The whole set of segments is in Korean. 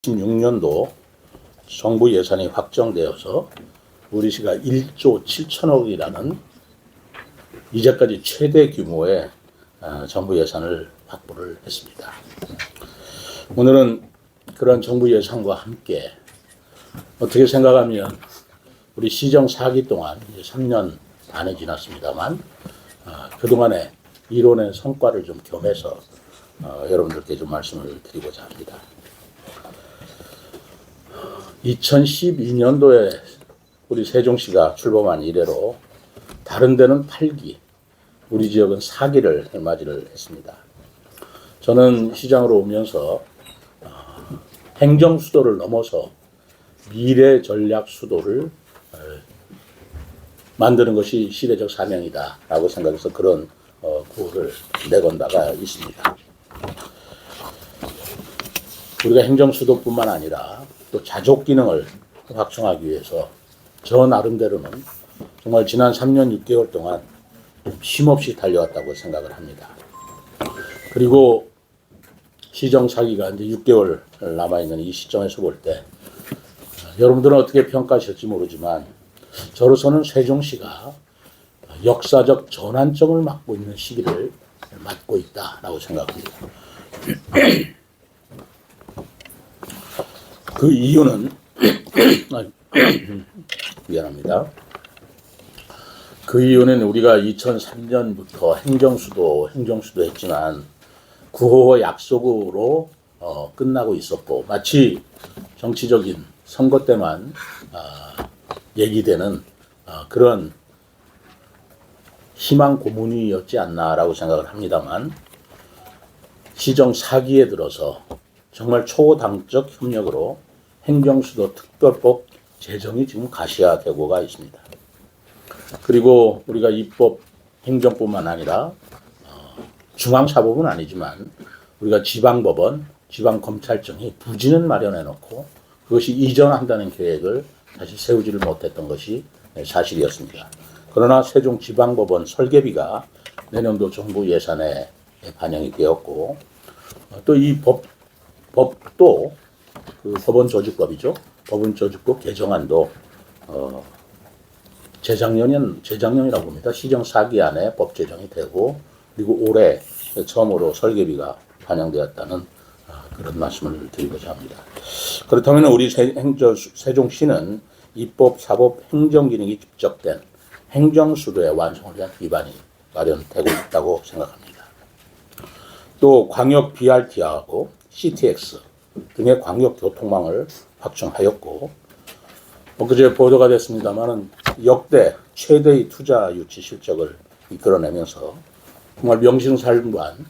2016년도 정부 예산이 확정되어서 우리 시가 1조 7천억이라는 이제까지 최대 규모의 정부 예산을 확보를 했습니다. 오늘은 그런 정부 예산과 함께 어떻게 생각하면 우리 시정 4기 동안 이제 3년 반이 지났습니다만 그동안의 이론의 성과를 좀 겸해서 여러분들께 좀 말씀을 드리고자 합니다. 2012년도에 우리 세종시가 출범한 이래로 다른 데는 8기, 우리 지역은 4기를 맞이를 했습니다. 저는 시장으로 오면서 행정 수도를 넘어서 미래 전략 수도를 만드는 것이 시대적 사명이다라고 생각해서 그런 구호를 내건 바가 있습니다. 우리가 행정 수도뿐만 아니라 또 자족 기능을 확충하기 위해서 저 나름대로는 정말 지난 3년 6개월 동안 쉼없이 달려왔다고 생각을 합니다. 그리고 시정 4기가 이제 6개월 남아있는 이 시점에서 볼 때 여러분들은 어떻게 평가하실지 모르지만 저로서는 세종시가 역사적 전환점을 맞고 있는 시기를 맞고 있다라고 생각합니다. 그 이유는 미안합니다. 그 이유는 우리가 2003년부터 행정수도 했지만 구호와 약속으로 끝나고 있었고 마치 정치적인 선거 때만 얘기되는 그런 희망 고문이었지 않나라고 생각을 합니다만 시정 4기에 들어서 정말 초당적 협력으로 행정수도 특별법 제정이 지금 가시화되고가 있습니다. 그리고 우리가 입법 행정뿐만 아니라 중앙사법은 아니지만 우리가 지방법원, 지방검찰청이 부진을 마련해 놓고 그것이 이전한다는 계획을 다시 세우지를 못했던 것이 사실이었습니다. 그러나 세종지방법원 설계비가 내년도 정부 예산에 반영이 되었고 또 이 법도 그 법원조직법이죠. 법원조직법 개정안도 재작년이라고 봅니다. 시정 4기 안에 법 제정이 되고 그리고 올해 처음으로 설계비가 반영되었다는 그런 말씀을 드리고자 합니다. 그렇다면 우리 세종시는 입법, 사법, 행정 기능이 축적된 행정수도의 완성을 위한 기반이 마련되고 있다고 생각합니다. 또 광역 BRT하고 CTX 등의 광역 교통망을 확충하였고 엊그제 보도가 됐습니다마는 역대 최대의 투자 유치 실적을 이끌어내면서 정말 명실상부한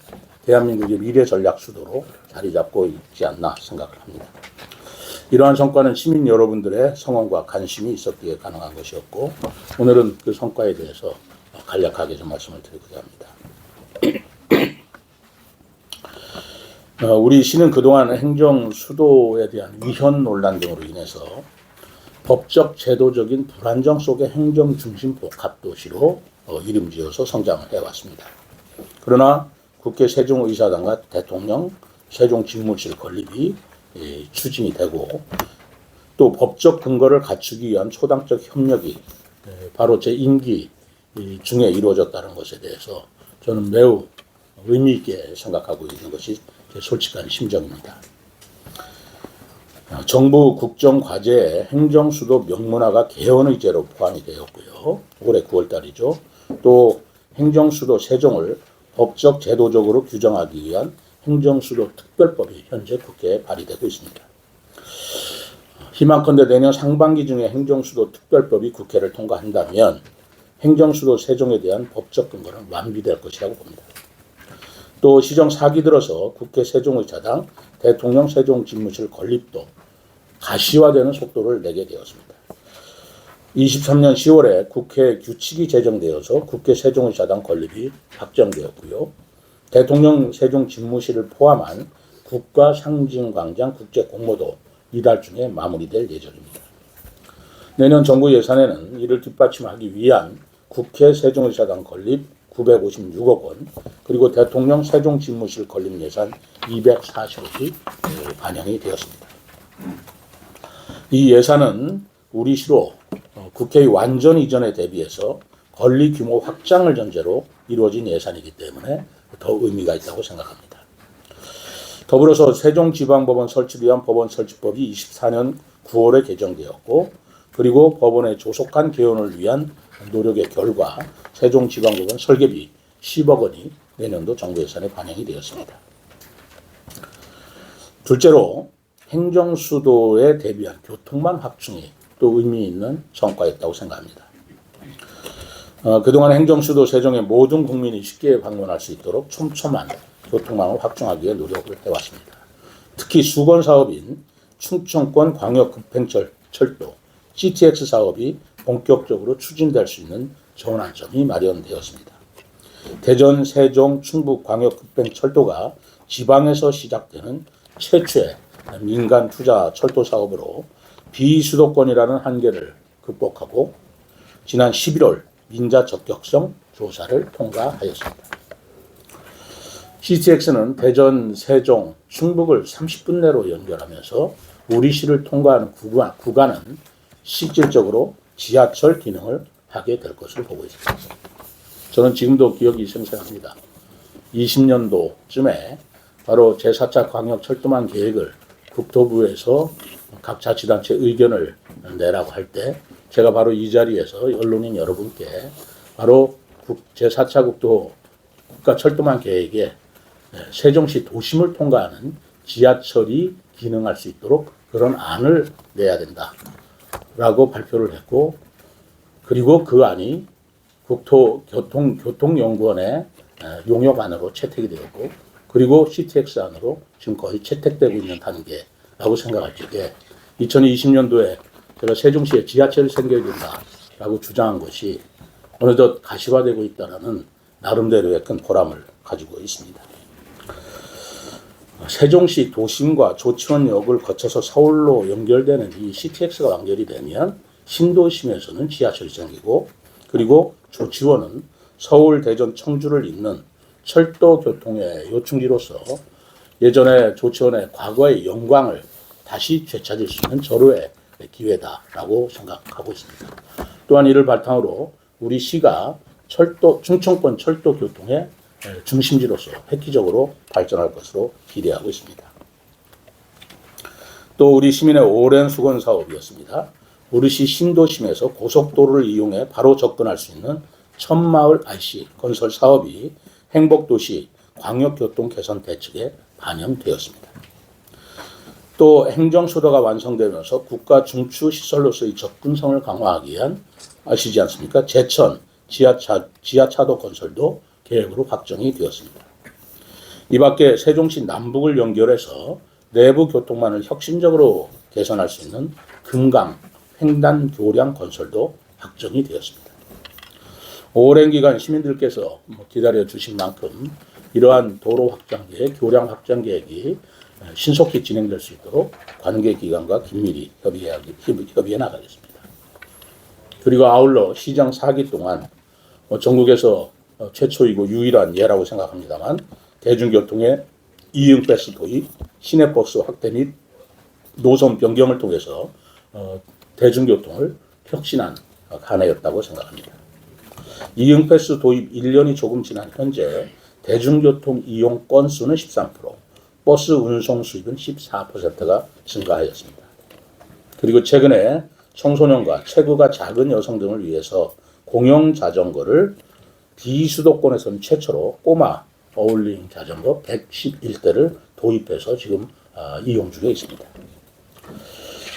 대한민국의 미래 전략 수도로 자리 잡고 있지 않나 생각을 합니다. 이러한 성과는 시민 여러분들의 성원과 관심이 있었기에 가능한 것이었고 오늘은 그 성과에 대해서 간략하게 좀 말씀을 드리고자 합니다. 우리 시는 그동안 행정 수도에 대한 위헌 논란 등으로 인해서 법적 제도적인 불안정 속의 행정 중심 복합도시로 이름지어서 성장을 해왔습니다. 그러나 국회 세종의사당과 대통령 세종집무실 건립이 추진이 되고 또 법적 근거를 갖추기 위한 초당적 협력이 바로 제 임기 중에 이루어졌다는 것에 대해서 저는 매우 의미 있게 생각하고 있는 것이 제 솔직한 심정입니다. 정부 국정과제에 행정수도 명문화가 개헌의제로 포함이 되었고요. 올해 9월 달이죠. 또 행정수도 세종을 법적 제도적으로 규정하기 위한 행정수도 특별법이 현재 국회에 발의되고 있습니다. 희망컨대 내년 상반기 중에 행정수도 특별법이 국회를 통과한다면 행정수도 세종에 대한 법적 근거는 완비될 것이라고 봅니다. 또 시정 4기 들어서 국회 세종의사당, 대통령 세종집무실 건립도 가시화되는 속도를 내게 되었습니다. 23년 10월에 국회 규칙이 제정되어서 국회 세종의사당 건립이 확정되었고요. 대통령 세종집무실을 포함한 국가상징광장 국제공모도 이달 중에 마무리될 예정입니다. 내년 정부 예산에는 이를 뒷받침하기 위한 국회 세종의사당 건립 956억 원, 그리고 대통령 세종집무실 건립 예산 240억이 반영이 되었습니다. 이 예산은 우리 시로 국회의 완전 이전에 대비해서 권리 규모 확장을 전제로 이루어진 예산이기 때문에 더 의미가 있다고 생각합니다. 더불어서 세종지방법원 설치를 위한 법원설치법이 24년 9월에 개정되었고, 그리고 법원의 조속한 개원을 위한 노력의 결과 세종지방법원 설계비 10억 원이 내년도 정부 예산에 반영이 되었습니다. 둘째로 행정수도에 대비한 교통망 확충이 또 의미 있는 성과였다고 생각합니다. 그동안 행정수도 세종의 모든 국민이 쉽게 방문할 수 있도록 촘촘한 교통망을 확충하기 위해 노력을 해왔습니다. 특히 수건 사업인 충청권 광역급행철도 GTX 사업이 본격적으로 추진될 수 있는 전환점이 마련되었습니다. 대전, 세종, 충북 광역급행철도가 지방에서 시작되는 최초의 민간 투자 철도 사업으로 비수도권이라는 한계를 극복하고 지난 11월 민자 적격성 조사를 통과하였습니다. GTX는 대전, 세종, 충북을 30분 내로 연결하면서 우리 시를 통과하는 구간은 실질적으로 지하철 기능을 하게 될 것으로 보고 있습니다. 저는 지금도 기억이 생생합니다. 20년도쯤에 바로 제4차 광역철도망 계획을 국토부에서 각 자치단체 의견을 내라고 할 때 제가 바로 이 자리에서 언론인 여러분께 바로 제4차 국가철도망 계획에 세종시 도심을 통과하는 지하철이 기능할 수 있도록 그런 안을 내야 된다라고 발표를 했고, 그리고 그 안이 국토교통연구원의 용역안으로 채택이 되었고, 그리고 CTX 안으로 지금 거의 채택되고 있는 단계라고 생각할 적에 2020년도에 제가 세종시에 지하철이 생겨야 된다라고 주장한 것이 어느덧 가시화되고 있다는 나름대로의 큰 보람을 가지고 있습니다. 세종시 도심과 조치원역을 거쳐서 서울로 연결되는 이 CTX가 완결이 되면 신도심에서는 지하철이 생기고, 그리고 조치원은 서울, 대전, 청주를 잇는 철도 교통의 요충지로서 예전에 조치원의 과거의 영광을 다시 되찾을 수 있는 절호의 기회다라고 생각하고 있습니다. 또한 이를 바탕으로 우리 시가 충청권 철도 교통의 중심지로서 획기적으로 발전할 것으로 기대하고 있습니다. 또 우리 시민의 오랜 수건 사업이었습니다. 우리 시 신도심에서 고속도로를 이용해 바로 접근할 수 있는 천마을 IC 건설 사업이 행복도시 광역교통 개선 대책에 반영되었습니다. 또 행정수도가 완성되면서 국가 중추 시설로서의 접근성을 강화하기 위한 아시지 않습니까? 제천 지하차도 건설도 계획으로 확정이 되었습니다. 이 밖에 세종시 남북을 연결해서 내부 교통망을 혁신적으로 개선할 수 있는 금강 횡단 교량 건설도 확정이 되었습니다. 오랜 기간 시민들께서 기다려 주신 만큼 이러한 도로 확장 계획, 교량 확장 계획이 신속히 진행될 수 있도록 관계기관과 긴밀히 협의해 나가겠습니다. 그리고 아울러 시정 4기 동안 전국에서 최초이고 유일한 예라고 생각합니다만 대중교통의 이응패스 도입, 시내버스 확대 및 노선 변경을 통해서 대중교통을 혁신한 한 해였다고 생각합니다. 이응패스 도입 1년이 조금 지난 현재 대중교통 이용 건수는 13%, 버스 운송 수입은 14%가 증가하였습니다. 그리고 최근에 청소년과 체구가 작은 여성 등을 위해서 공영 자전거를 비수도권에서는 최초로 꼬마 어울링 자전거 111대를 도입해서 지금 이용 중에 있습니다.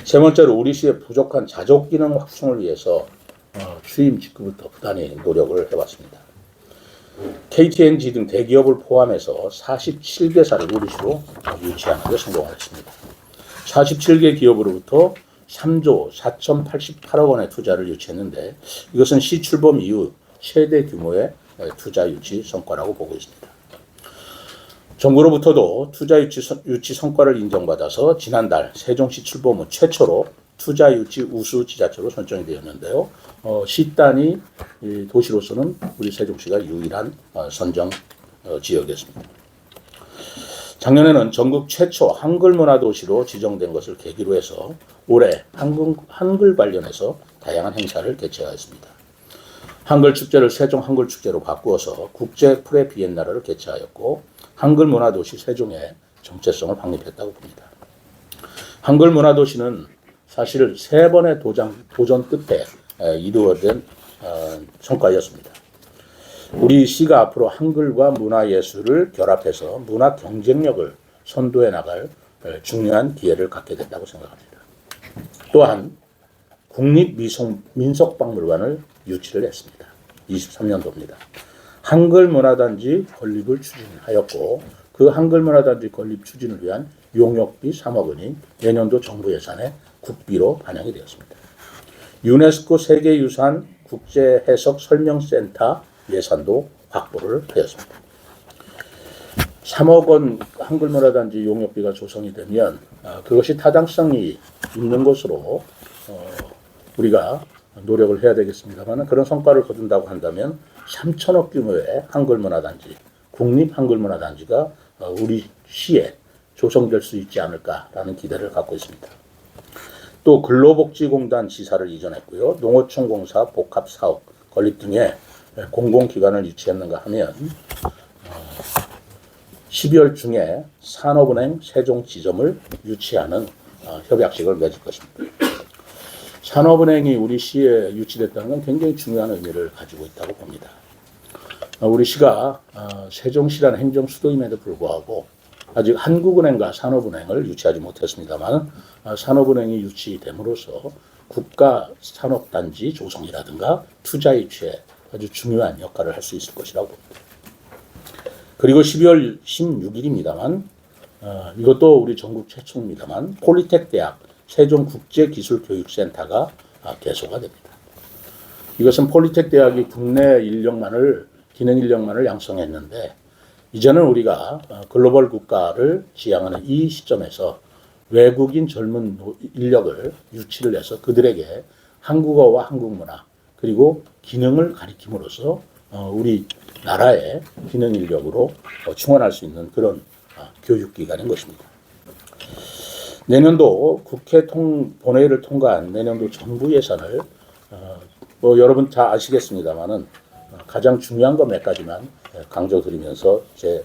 세 번째로 우리 시의 부족한 자족 기능 확충을 위해서 취임 직후부터 부단히 노력을 해왔습니다. KTNG 등 대기업을 포함해서 47개사를 우리 시로 유치하는 데 성공했습니다. 47개 기업으로부터 3조 4,088억 원의 투자를 유치했는데 이것은 시 출범 이후 최대 규모의 투자 유치 성과라고 보고 있습니다. 정부로부터도 투자 유치 성과를 인정받아서 지난달 세종시 출범 후 최초로 투자 유치 우수 지자체로 선정이 되었는데요. 시 단위 도시로서는 우리 세종시가 유일한 선정 지역이었습니다. 작년에는 전국 최초 한글문화도시로 지정된 것을 계기로 해서 올해 한글 관련해서 다양한 행사를 개최하였습니다. 한글 축제를 세종 한글 축제로 바꾸어서 국제 프레 비엔나를 개최하였고 한글 문화도시 세종의 정체성을 확립했다고 봅니다. 한글 문화도시는 사실 3번의 도전 끝에 이루어진 성과였습니다. 우리 시가 앞으로 한글과 문화예술을 결합해서 문화 경쟁력을 선도해 나갈 중요한 기회를 갖게 된다고 생각합니다. 또한 국립민속박물관을 유치를 했습니다. 23년도입니다. 한글문화단지 건립을 추진하였고 그 한글문화단지 건립 추진을 위한 용역비 3억 원이 내년도 정부 예산에 국비로 반영이 되었습니다. 유네스코 세계유산 국제해석설명센터 예산도 확보를 하였습니다. 3억 원 한글문화단지 용역비가 조성이 되면 그것이 타당성이 있는 것으로 우리가 노력을 해야 되겠습니다만 그런 성과를 거둔다고 한다면 3천억 규모의 한글문화단지, 국립한글문화단지가 우리 시에 조성될 수 있지 않을까라는 기대를 갖고 있습니다. 또 근로복지공단 지사를 이전했고요. 농어촌공사 복합사업 건립 등의 공공기관을 유치했는가 하면 12월 중에 산업은행 세종지점을 유치하는 협약식을 맺을 것입니다. 산업은행이 우리 시에 유치됐다는 건 굉장히 중요한 의미를 가지고 있다고 봅니다. 우리 시가 세종시라는 행정 수도임에도 불구하고 아직 한국은행과 산업은행을 유치하지 못했습니다만 산업은행이 유치됨으로써 국가산업단지 조성이라든가 투자 유치에 아주 중요한 역할을 할 수 있을 것이라고 봅니다. 그리고 12월 16일입니다만 이것도 우리 전국 최초입니다만 폴리텍 대학 세종국제기술교육센터가 개소가 됩니다. 이것은 폴리텍 대학이 국내 기능 인력만을 양성했는데 이제는 우리가 글로벌 국가를 지향하는 이 시점에서 외국인 젊은 인력을 유치를 해서 그들에게 한국어와 한국문화 그리고 기능을 가리킴으로써 우리 나라의 기능 인력으로 충원할 수 있는 그런 교육기관인 것입니다. 내년도 국회 본회의를 통과한 내년도 정부 예산을 여러분 다 아시겠습니다만은 가장 중요한 것 몇 가지만 강조드리면서 제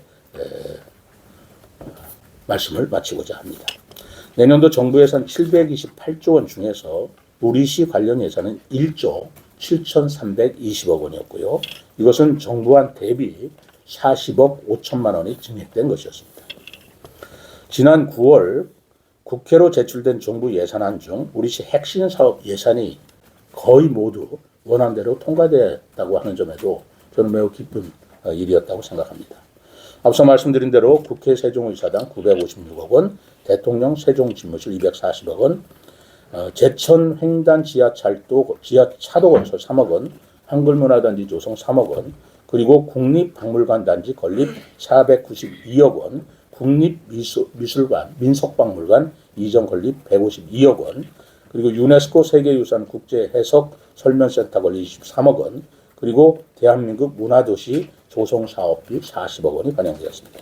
말씀을 마치고자 합니다. 내년도 정부 예산 728조 원 중에서 우리 시 관련 예산은 1조 7,320억 원이었고요. 이것은 정부안 대비 40억 5천만 원이 증액된 것이었습니다. 지난 9월 국회로 제출된 정부 예산안 중 우리 시 핵심 사업 예산이 거의 모두 원안대로 통과됐다고 하는 점에도 저는 매우 기쁜 일이었다고 생각합니다. 앞서 말씀드린 대로 국회 세종의사당 956억 원, 대통령 세종집무실 240억 원, 제천 횡단 지하차도 건설 3억 원, 한글문화단지 조성 3억 원, 그리고 국립박물관 단지 건립 492억 원, 국립미술관, 민속박물관 이전 건립 152억 원, 그리고 유네스코 세계유산 국제해석설명센터 건립 23억 원, 그리고 대한민국 문화도시 조성사업비 40억 원이 반영되었습니다.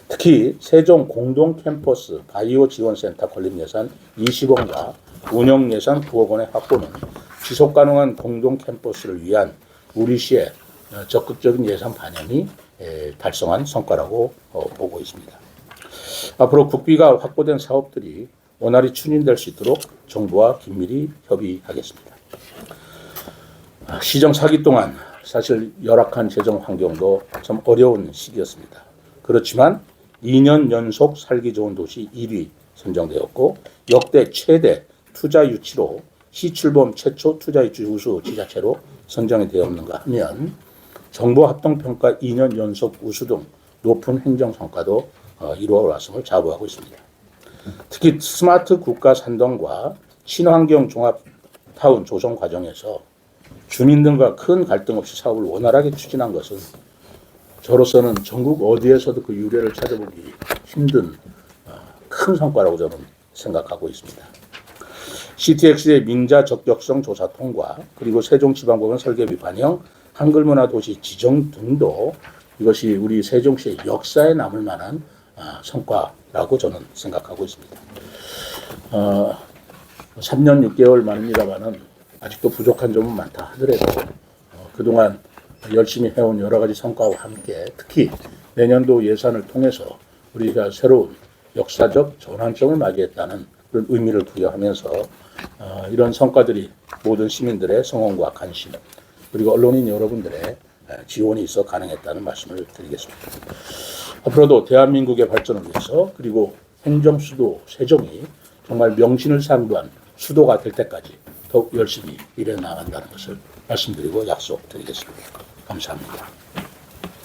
특히 세종 공동캠퍼스 바이오 지원센터 건립 예산 20억과 운영 예산 9억 원의 확보는 지속가능한 공동캠퍼스를 위한 우리 시의 적극적인 예산 반영이 달성한 성과라고 보고 있습니다. 앞으로 국비가 확보된 사업들이 원활히 추진될 수 있도록 정부와 긴밀히 협의하겠습니다. 시정 사기 동안 사실 열악한 재정 환경도 참 어려운 시기였습니다. 그렇지만 2년 연속 살기 좋은 도시 1위 선정되었고 역대 최대 투자 유치로 시출범 최초 투자 유치 우수 지자체로 선정이 되었는가 하면 정부 합동평가 2년 연속 우수 등 높은 행정 성과도 이루어 왔음을 자부하고 있습니다. 특히 스마트 국가 산동과 친환경 종합타운 조성 과정에서 주민들과 큰 갈등 없이 사업을 원활하게 추진한 것은 저로서는 전국 어디에서도 그 유례를 찾아보기 힘든 큰 성과라고 저는 생각하고 있습니다. CTX의 민자 적격성 조사 통과, 그리고 세종지방법원 설계비 반영, 한글문화도시 지정 등도 이것이 우리 세종시의 역사에 남을 만한 성과라고 저는 생각하고 있습니다. 3년 6개월 만입니다만은 아직도 부족한 점은 많다 하더라도 그동안 열심히 해온 여러 가지 성과와 함께 특히 내년도 예산을 통해서 우리가 새로운 역사적 전환점을 맞이했다는 그런 의미를 부여하면서 이런 성과들이 모든 시민들의 성원과 관심 그리고 언론인 여러분들의 지원이 있어 가능했다는 말씀을 드리겠습니다. 앞으로도 대한민국의 발전을 위해서 그리고 행정수도 세종이 정말 명신을 상부한 수도가 될 때까지 더욱 열심히 일해 나간다는 것을 말씀드리고 약속드리겠습니다. 감사합니다.